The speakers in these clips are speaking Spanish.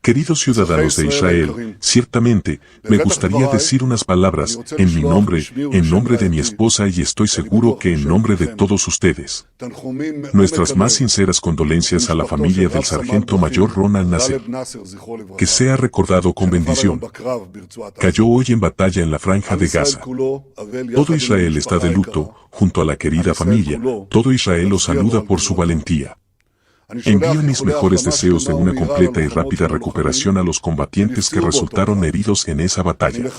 Queridos ciudadanos de Israel, ciertamente, me gustaría decir unas palabras, en mi nombre, en nombre de mi esposa y estoy seguro que en nombre de todos ustedes. Nuestras más sinceras condolencias a la familia del sargento mayor Ronald Nasser. Que sea recordado con bendición. Cayó hoy en batalla en la franja de Gaza. Todo Israel está de luto, junto a la querida familia, todo Israel los saluda por su valentía. Envío mis mejores deseos de una completa y rápida recuperación a los combatientes que resultaron heridos en esa batalla.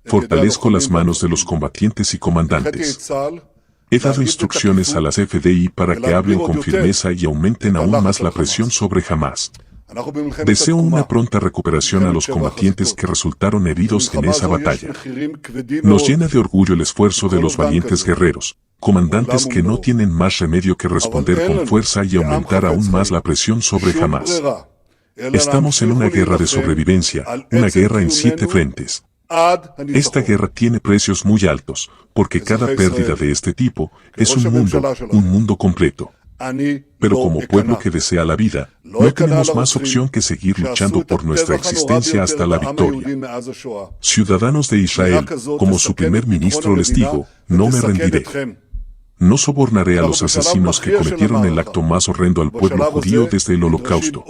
Fortalezco las manos de los combatientes y comandantes. He dado instrucciones a las FDI para que hablen con firmeza y aumenten aún más la presión sobre Hamás. Deseo una pronta recuperación a los combatientes que resultaron heridos en esa batalla. Nos llena de orgullo el esfuerzo de los valientes guerreros, comandantes que no tienen más remedio que responder con fuerza y aumentar aún más la presión sobre Hamás. Estamos en una guerra de sobrevivencia, una guerra en 7 frentes. Esta guerra tiene precios muy altos, porque cada pérdida de este tipo es un mundo completo. Pero como pueblo que desea la vida, no tenemos más opción que seguir luchando por nuestra existencia hasta la victoria. Ciudadanos de Israel, como su primer ministro les digo, no me rendiré. No sobornaré a los asesinos que cometieron el acto más horrendo al pueblo judío desde el Holocausto.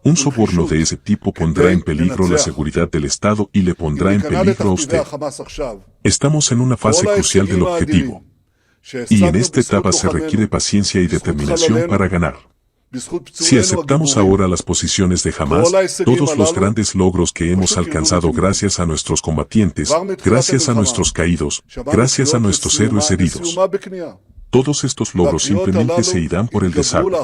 Un soborno de ese tipo pondrá en peligro la seguridad del Estado y le pondrá en peligro a usted. Estamos en una fase crucial del objetivo. Y en esta etapa se requiere paciencia y determinación para ganar. Si aceptamos ahora las posiciones de Hamás, todos los grandes logros que hemos alcanzado gracias a nuestros combatientes, gracias a nuestros caídos, gracias a nuestros héroes heridos, todos estos logros simplemente se irán por el desagüe.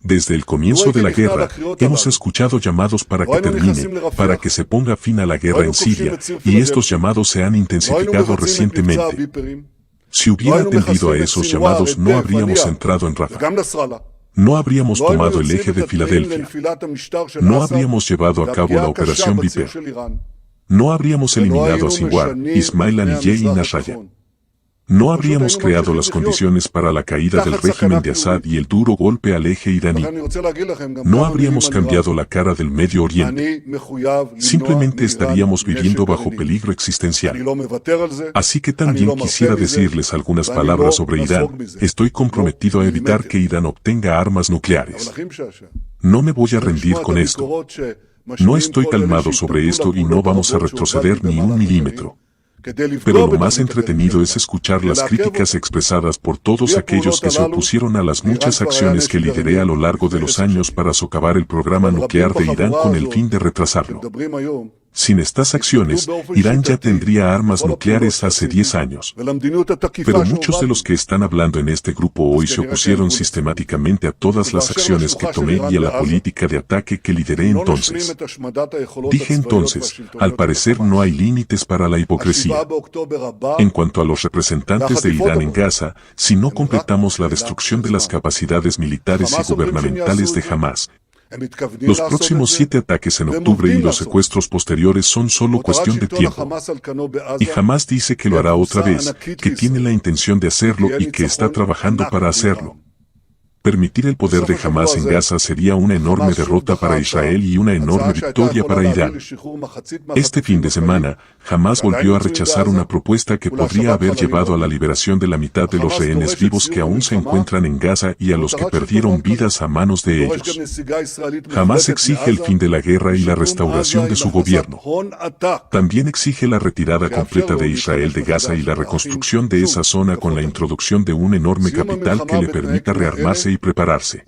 Desde el comienzo de la guerra, hemos escuchado llamados para que termine, para que se ponga fin a la guerra en Siria, y estos llamados se han intensificado recientemente. Si hubiera atendido a esos llamados no habríamos entrado en Rafah. No habríamos tomado el eje de Filadelfia. No habríamos llevado a cabo la operación Viper. No habríamos eliminado a Sinwar, Ismail Haniyeh y Nasrallah. No habríamos creado las condiciones para la caída del régimen de Assad y el duro golpe al eje iraní. No habríamos cambiado la cara del Medio Oriente. Simplemente estaríamos viviendo bajo peligro existencial. Así que también quisiera decirles algunas palabras sobre Irán. Estoy comprometido a evitar que Irán obtenga armas nucleares. No me voy a rendir con esto. No estoy calmado sobre esto y no vamos a retroceder ni un milímetro. Pero lo más entretenido es escuchar las críticas expresadas por todos aquellos que se opusieron a las muchas acciones que lideré a lo largo de los años para socavar el programa nuclear de Irán con el fin de retrasarlo. Sin estas acciones, Irán ya tendría armas nucleares hace 10 años. Pero muchos de los que están hablando en este grupo hoy se opusieron sistemáticamente a todas las acciones que tomé y a la política de ataque que lideré entonces. Dije entonces, al parecer no hay límites para la hipocresía. En cuanto a los representantes de Irán en Gaza, si no completamos la destrucción de las capacidades militares y gubernamentales de Hamás, los próximos 7 ataques en octubre y los secuestros posteriores son solo cuestión de tiempo. Y Hamás dice que lo hará otra vez, que tiene la intención de hacerlo y que está trabajando para hacerlo. Permitir el poder de Hamás en Gaza sería una enorme derrota para Israel y una enorme victoria para Irán. Este fin de semana, Hamás volvió a rechazar una propuesta que podría haber llevado a la liberación de la mitad de los rehenes vivos que aún se encuentran en Gaza y a los que perdieron vidas a manos de ellos. Hamás exige el fin de la guerra y la restauración de su gobierno. También exige la retirada completa de Israel de Gaza y la reconstrucción de esa zona con la introducción de un enorme capital que le permita rearmarse y prepararse.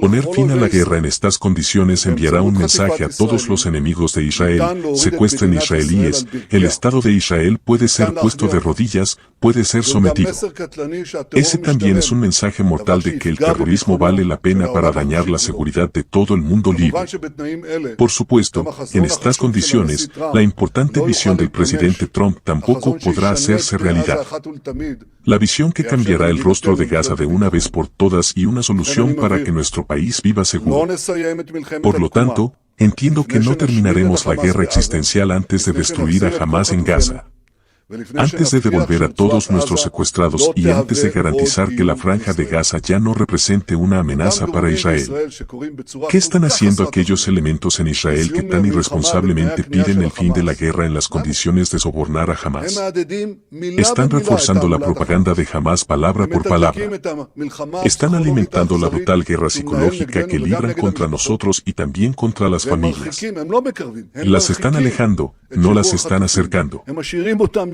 Poner fin a la guerra en estas condiciones enviará un mensaje a todos los enemigos de Israel: secuestren israelíes, el Estado de Israel puede ser puesto de rodillas, puede ser sometido. Ese también es un mensaje mortal de que el terrorismo vale la pena para dañar la seguridad de todo el mundo libre. Por supuesto, en estas condiciones, la importante visión del presidente Trump tampoco podrá hacerse realidad. La visión que cambiará el rostro de Gaza de una vez por todas y una solución para que nuestro país viva seguro. Por lo tanto, entiendo que no terminaremos la guerra existencial antes de destruir a Hamás en Gaza. Antes de devolver a todos nuestros secuestrados y antes de garantizar que la Franja de Gaza ya no represente una amenaza para Israel. ¿Qué están haciendo aquellos elementos en Israel que tan irresponsablemente piden el fin de la guerra en las condiciones de sobornar a Hamás? Están reforzando la propaganda de Hamás palabra por palabra. Están alimentando la brutal guerra psicológica que libran contra nosotros y también contra las familias. Las están alejando, no las están acercando.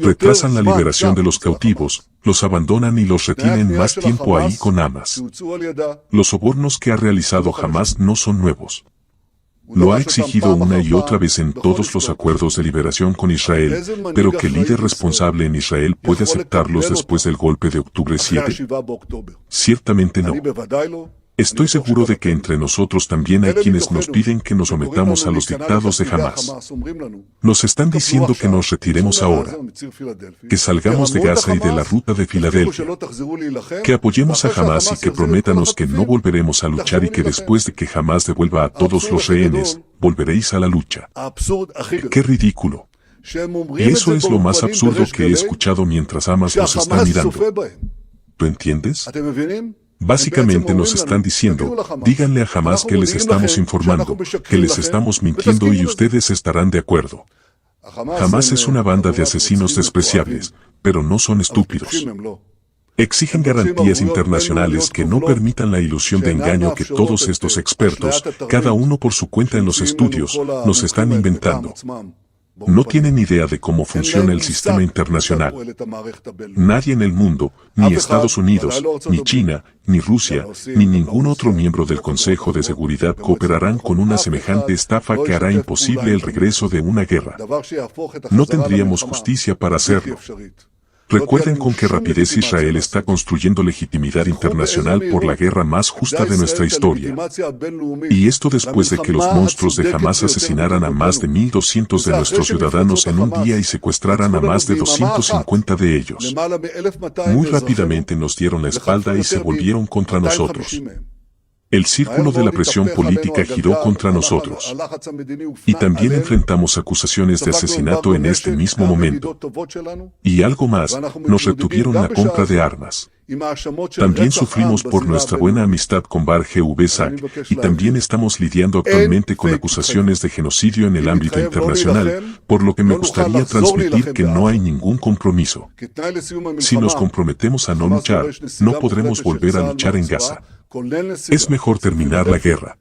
Retrasan la liberación de los cautivos, los abandonan y los retienen más tiempo ahí con Hamás. Los sobornos que ha realizado Hamás no son nuevos. Lo ha exigido una y otra vez en todos los acuerdos de liberación con Israel, pero ¿qué líder responsable en Israel puede aceptarlos después del golpe de octubre 7? Ciertamente no. Estoy seguro de que entre nosotros también hay quienes nos piden que nos sometamos a los dictados de Hamás. Nos están diciendo que nos retiremos ahora, que salgamos de Gaza y de la ruta de Filadelfia, que apoyemos a Hamás y que prométanos que no volveremos a luchar y que después de que Hamás devuelva a todos los rehenes, volveréis a la lucha. ¡Qué ridículo! Y eso es lo más absurdo que he escuchado mientras Hamás nos está mirando. ¿Tú entiendes? Básicamente nos están diciendo, díganle a Hamás que les estamos informando, que les estamos mintiendo y ustedes estarán de acuerdo. Hamás es una banda de asesinos despreciables, pero no son estúpidos. Exigen garantías internacionales que no permitan la ilusión de engaño que todos estos expertos, cada uno por su cuenta en los estudios, nos están inventando. No tienen idea de cómo funciona el sistema internacional. Nadie en el mundo, ni Estados Unidos, ni China, ni Rusia, ni ningún otro miembro del Consejo de Seguridad cooperarán con una semejante estafa que hará imposible el regreso de una guerra. No tendríamos justicia para hacerlo. Recuerden con qué rapidez Israel está construyendo legitimidad internacional por la guerra más justa de nuestra historia. Y esto después de que los monstruos de Hamás asesinaran a más de 1.200 de nuestros ciudadanos en un día y secuestraran a más de 250 de ellos. Muy rápidamente nos dieron la espalda y se volvieron contra nosotros. El círculo de la presión política giró contra nosotros. Y también enfrentamos acusaciones de asesinato en este mismo momento. Y algo más, nos retuvieron la compra de armas. También sufrimos por nuestra buena amistad con Bar GV Sac, y también estamos lidiando actualmente con acusaciones de genocidio en el ámbito internacional, por lo que me gustaría transmitir que no hay ningún compromiso. Si nos comprometemos a no luchar, no podremos volver a luchar en Gaza. Es mejor terminar la guerra.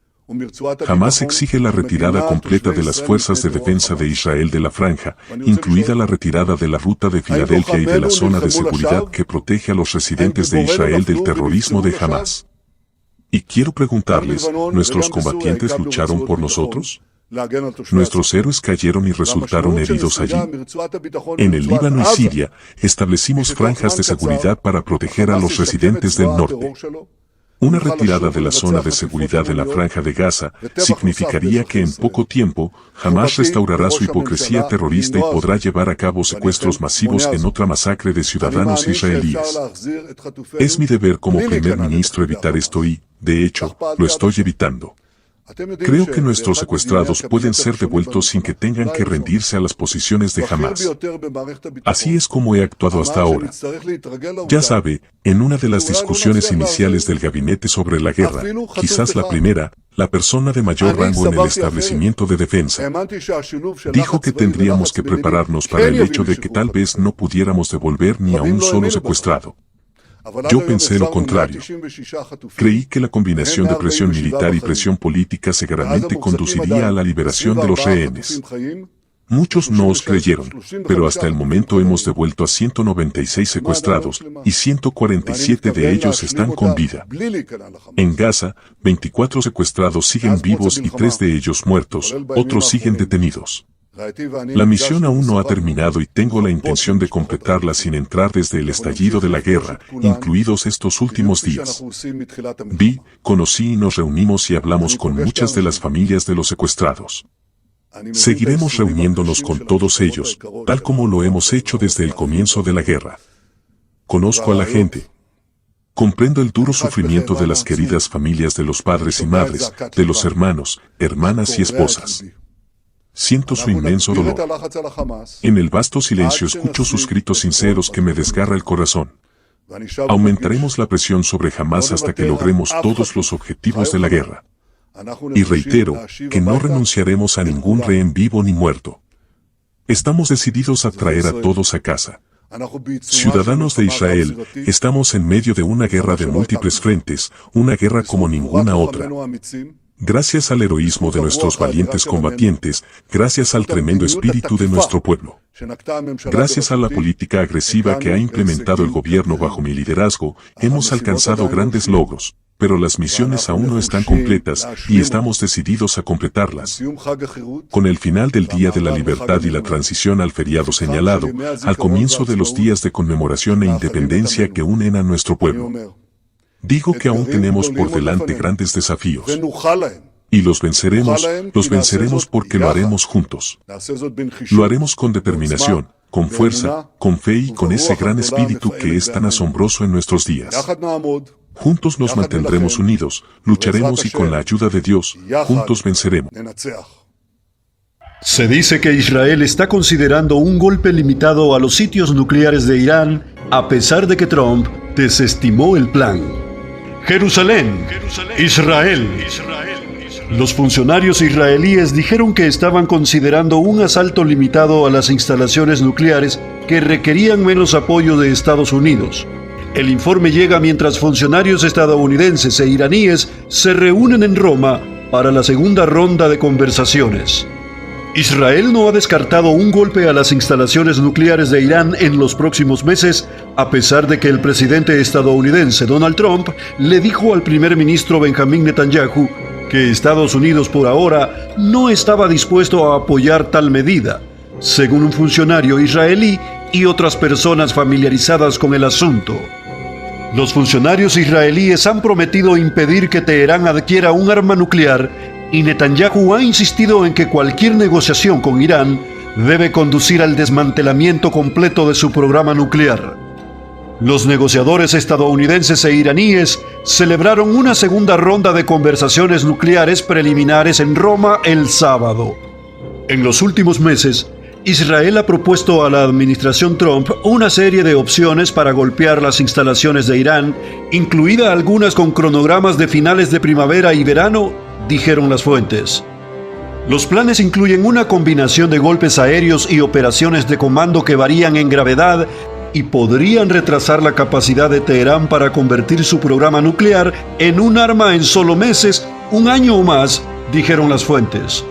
Hamás exige la retirada completa de las fuerzas de defensa de Israel de la Franja, incluida la retirada de la ruta de Filadelfia y de la zona de seguridad que protege a los residentes de Israel del terrorismo de Hamás. Y quiero preguntarles, ¿nuestros combatientes lucharon por nosotros? ¿Nuestros héroes cayeron y resultaron heridos allí? En el Líbano y Siria, establecimos franjas de seguridad para proteger a los residentes del norte. Una retirada de la zona de seguridad de la Franja de Gaza significaría que en poco tiempo, Hamás restaurará su hipocresía terrorista y podrá llevar a cabo secuestros masivos en otra masacre de ciudadanos israelíes. Es mi deber como primer ministro evitar esto y, de hecho, lo estoy evitando. Creo que nuestros secuestrados pueden ser devueltos sin que tengan que rendirse a las posiciones de Hamás. Así es como he actuado hasta ahora. Ya sabe, en una de las discusiones iniciales del gabinete sobre la guerra, quizás la primera, la persona de mayor rango en el establecimiento de defensa dijo que tendríamos que prepararnos para el hecho de que tal vez no pudiéramos devolver ni a un solo secuestrado. Yo pensé lo contrario. Creí que la combinación de presión militar y presión política seguramente conduciría a la liberación de los rehenes. Muchos no os creyeron, pero hasta el momento hemos devuelto a 196 secuestrados, y 147 de ellos están con vida. En Gaza, 24 secuestrados siguen vivos y 3 de ellos muertos, otros siguen detenidos. La misión aún no ha terminado y tengo la intención de completarla sin entrar desde el estallido de la guerra, incluidos estos últimos días. Conocí y nos reunimos y hablamos con muchas de las familias de los secuestrados. Seguiremos reuniéndonos con todos ellos, tal como lo hemos hecho desde el comienzo de la guerra. Conozco a la gente. Comprendo el duro sufrimiento de las queridas familias de los padres y madres, de los hermanos, hermanas y esposas. Siento su inmenso dolor. En el vasto silencio escucho sus gritos sinceros que me desgarra el corazón. Aumentaremos la presión sobre Hamás hasta que logremos todos los objetivos de la guerra. Y reitero que no renunciaremos a ningún rehén vivo ni muerto. Estamos decididos a traer a todos a casa. Ciudadanos de Israel, estamos en medio de una guerra de múltiples frentes, una guerra como ninguna otra. Gracias al heroísmo de nuestros valientes combatientes, gracias al tremendo espíritu de nuestro pueblo. Gracias a la política agresiva que ha implementado el gobierno bajo mi liderazgo, hemos alcanzado grandes logros, pero las misiones aún no están completas y estamos decididos a completarlas. Con el final del Día de la Libertad y la transición al feriado señalado, al comienzo de los días de conmemoración e independencia que unen a nuestro pueblo. Digo que aún tenemos por delante grandes desafíos. Y los venceremos porque lo haremos juntos. Lo haremos con determinación, con fuerza, con fe y con ese gran espíritu que es tan asombroso en nuestros días. Juntos nos mantendremos unidos, lucharemos y con la ayuda de Dios, juntos venceremos. Se dice que Israel está considerando un golpe limitado a los sitios nucleares de Irán, a pesar de que Trump desestimó el plan. Jerusalén, Israel. Los funcionarios israelíes dijeron que estaban considerando un asalto limitado a las instalaciones nucleares que requerían menos apoyo de Estados Unidos. El informe llega mientras funcionarios estadounidenses e iraníes se reúnen en Roma para la segunda ronda de conversaciones. Israel no ha descartado un golpe a las instalaciones nucleares de Irán en los próximos meses, a pesar de que el presidente estadounidense Donald Trump le dijo al primer ministro Benjamin Netanyahu que Estados Unidos por ahora no estaba dispuesto a apoyar tal medida, según un funcionario israelí y otras personas familiarizadas con el asunto. Los funcionarios israelíes han prometido impedir que Teherán adquiera un arma nuclear y Netanyahu ha insistido en que cualquier negociación con Irán debe conducir al desmantelamiento completo de su programa nuclear. Los negociadores estadounidenses e iraníes celebraron una segunda ronda de conversaciones nucleares preliminares en Roma el sábado. En los últimos meses, Israel ha propuesto a la administración Trump una serie de opciones para golpear las instalaciones de Irán, incluida algunas con cronogramas de finales de primavera y verano, dijeron las fuentes. Los planes incluyen una combinación de golpes aéreos y operaciones de comando que varían en gravedad y podrían retrasar la capacidad de Teherán para convertir su programa nuclear en un arma en solo meses, un año o más, dijeron las fuentes.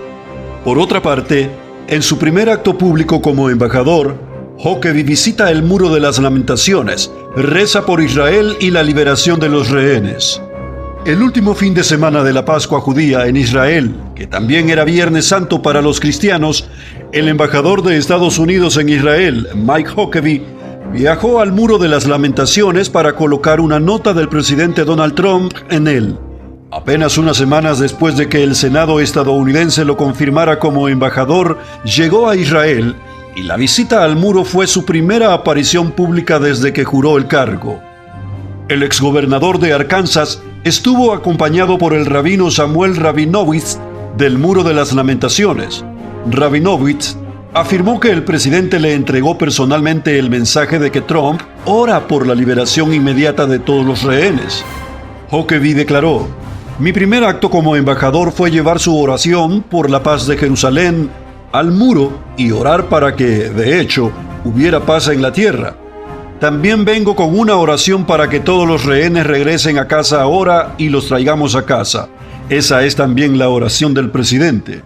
Por otra parte, en su primer acto público como embajador, Huckabee visita el Muro de las Lamentaciones, reza por Israel y la liberación de los rehenes. El último fin de semana de la Pascua judía en Israel, que también era Viernes Santo para los cristianos, el embajador de Estados Unidos en Israel, Mike Huckabee, viajó al Muro de las Lamentaciones para colocar una nota del presidente Donald Trump en él. Apenas unas semanas después de que el Senado estadounidense lo confirmara como embajador, llegó a Israel y la visita al muro fue su primera aparición pública desde que juró el cargo. El exgobernador de Arkansas estuvo acompañado por el rabino Samuel Rabinowitz del Muro de las Lamentaciones. Rabinowitz afirmó que el presidente le entregó personalmente el mensaje de que Trump ora por la liberación inmediata de todos los rehenes. Huckabee declaró: "Mi primer acto como embajador fue llevar su oración por la paz de Jerusalén al muro y orar para que, de hecho, hubiera paz en la tierra. También vengo con una oración para que todos los rehenes regresen a casa ahora y los traigamos a casa. Esa es también la oración del presidente".